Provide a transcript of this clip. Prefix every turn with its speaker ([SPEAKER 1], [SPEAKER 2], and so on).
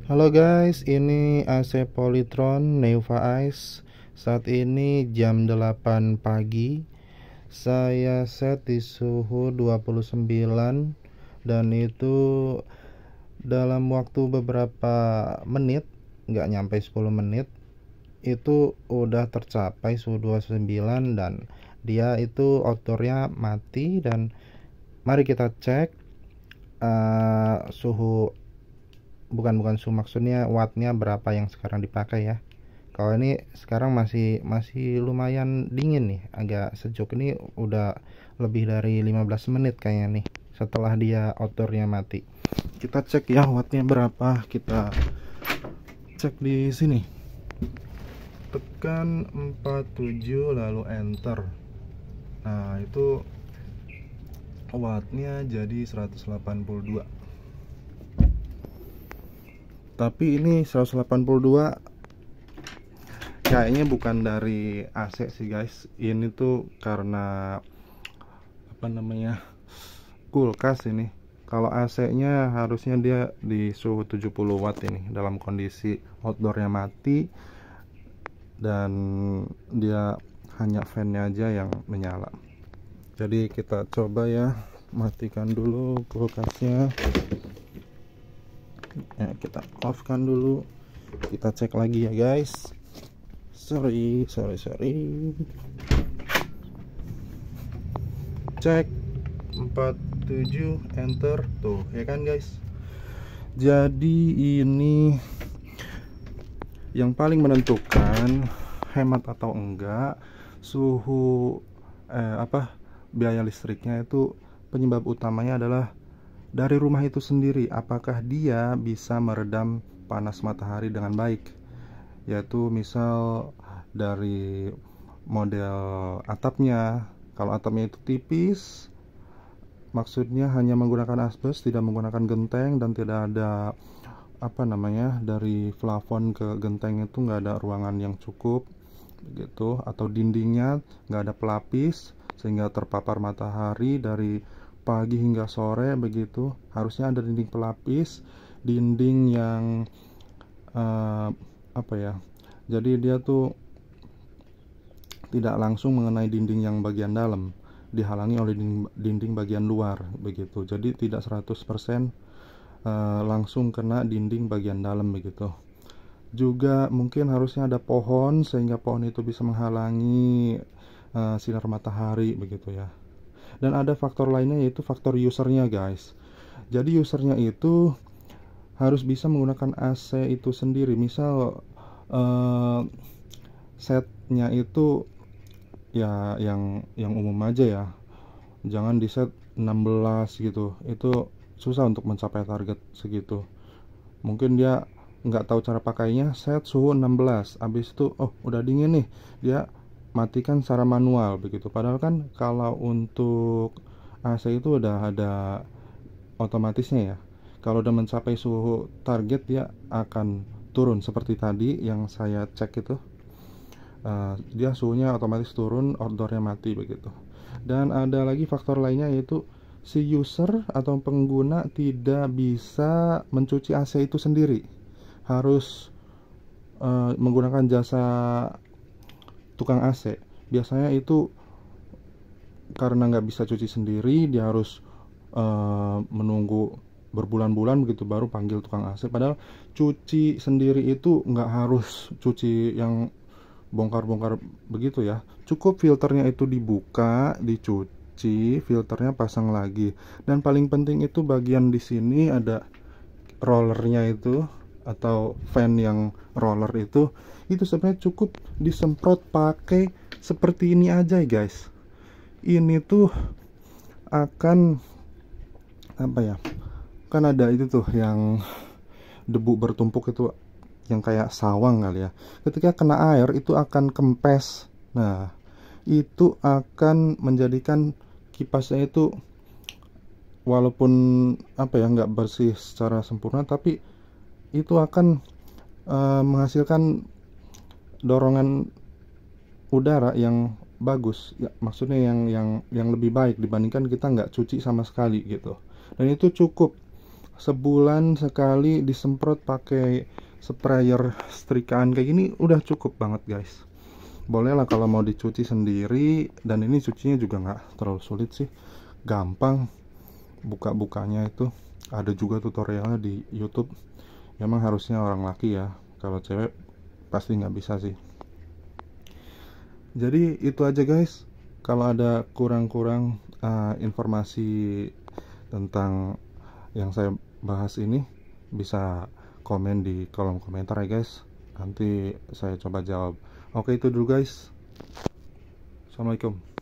[SPEAKER 1] Halo guys, ini AC Polytron Neuva Ice. Saat ini jam 8 pagi. Saya set di suhu 29 dan itu dalam waktu beberapa menit, nggak nyampe 10 menit, itu udah tercapai suhu 29 dan dia itu outdoornya mati. Dan mari kita cek suhu, bukan suhu, maksudnya wattnya berapa yang sekarang dipakai ya. Kalau ini sekarang masih lumayan dingin nih, agak sejuk. Ini udah lebih dari 15 menit kayaknya nih setelah dia outdoornya mati. Kita cek ya wattnya berapa. Kita cek di sini. Tekan 47 lalu enter. Nah, itu wattnya jadi 182. Tapi ini 182 kayaknya bukan dari AC sih guys. Ini tuh karena kulkas ini. Kalau AC-nya harusnya dia di suhu 70 watt ini dalam kondisi outdoornya mati, dan dia hanya fan-nya aja yang menyala. Jadi kita coba ya, matikan dulu kulkasnya ya, kita off kan dulu, kita cek lagi ya guys. Sorry. Cek 47 enter tuh ya kan guys. Jadi ini yang paling menentukan hemat atau enggak suhu biaya listriknya itu, penyebab utamanya adalah dari rumah itu sendiri, apakah dia bisa meredam panas matahari dengan baik. Yaitu misal dari model atapnya. Kalau atapnya itu tipis, maksudnya hanya menggunakan asbes, tidak menggunakan genteng, dan tidak ada dari plafon ke genteng itu nggak ada ruangan yang cukup begitu, atau dindingnya nggak ada pelapis sehingga terpapar matahari dari pagi hingga sore begitu. Harusnya ada dinding pelapis, dinding yang jadi dia tuh tidak langsung mengenai dinding yang bagian dalam, dihalangi oleh dinding bagian luar begitu. Jadi tidak 100% langsung kena dinding bagian dalam begitu. Juga mungkin harusnya ada pohon sehingga pohon itu bisa menghalangi sinar matahari begitu ya. Dan ada faktor lainnya, yaitu faktor usernya guys. Jadi usernya itu harus bisa menggunakan AC itu sendiri. Misal setnya itu ya yang umum aja ya, jangan di set 16 gitu. Itu susah untuk mencapai target segitu. Mungkin dia nggak tahu cara pakainya, set suhu 16, habis itu udah dingin nih, dia matikan secara manual begitu. Padahal kan kalau untuk AC itu udah ada otomatisnya ya. Kalau udah mencapai suhu target, dia akan turun seperti tadi yang saya cek itu. Dia suhunya otomatis turun, outdoornya mati begitu. Dan ada lagi faktor lainnya, yaitu si user atau pengguna tidak bisa mencuci AC itu sendiri, harus menggunakan jasa tukang AC. Biasanya itu karena nggak bisa cuci sendiri, dia harus menunggu berbulan-bulan begitu baru panggil tukang AC. Padahal cuci sendiri itu nggak harus cuci yang bongkar-bongkar begitu ya. Cukup filternya itu dibuka, dicuci, filternya pasang lagi. Dan paling penting itu bagian di sini ada rollernya itu, atau fan yang roller itu sebenarnya cukup disemprot pakai seperti ini aja guys. Ini tuh akan kan ada itu tuh yang debu bertumpuk itu, yang kayak sawang kali ya. Ketika kena air itu akan kempes. Nah, itu akan menjadikan kipasnya itu walaupun nggak bersih secara sempurna, tapi itu akan menghasilkan dorongan udara yang bagus ya, maksudnya yang lebih baik dibandingkan kita nggak cuci sama sekali gitu. Dan itu cukup sebulan sekali disemprot pakai sprayer setrikaan kayak gini udah cukup banget guys. Boleh lah kalau mau dicuci sendiri, dan ini cucinya juga nggak terlalu sulit sih, gampang. Buka-bukanya itu ada juga tutorialnya di YouTube. Emang harusnya orang laki ya, kalau cewek pasti nggak bisa sih. Jadi itu aja guys. Kalau ada kurang-kurang informasi tentang yang saya bahas ini, bisa komen di kolom komentar ya guys. Nanti saya coba jawab. Oke, itu dulu guys. Assalamualaikum.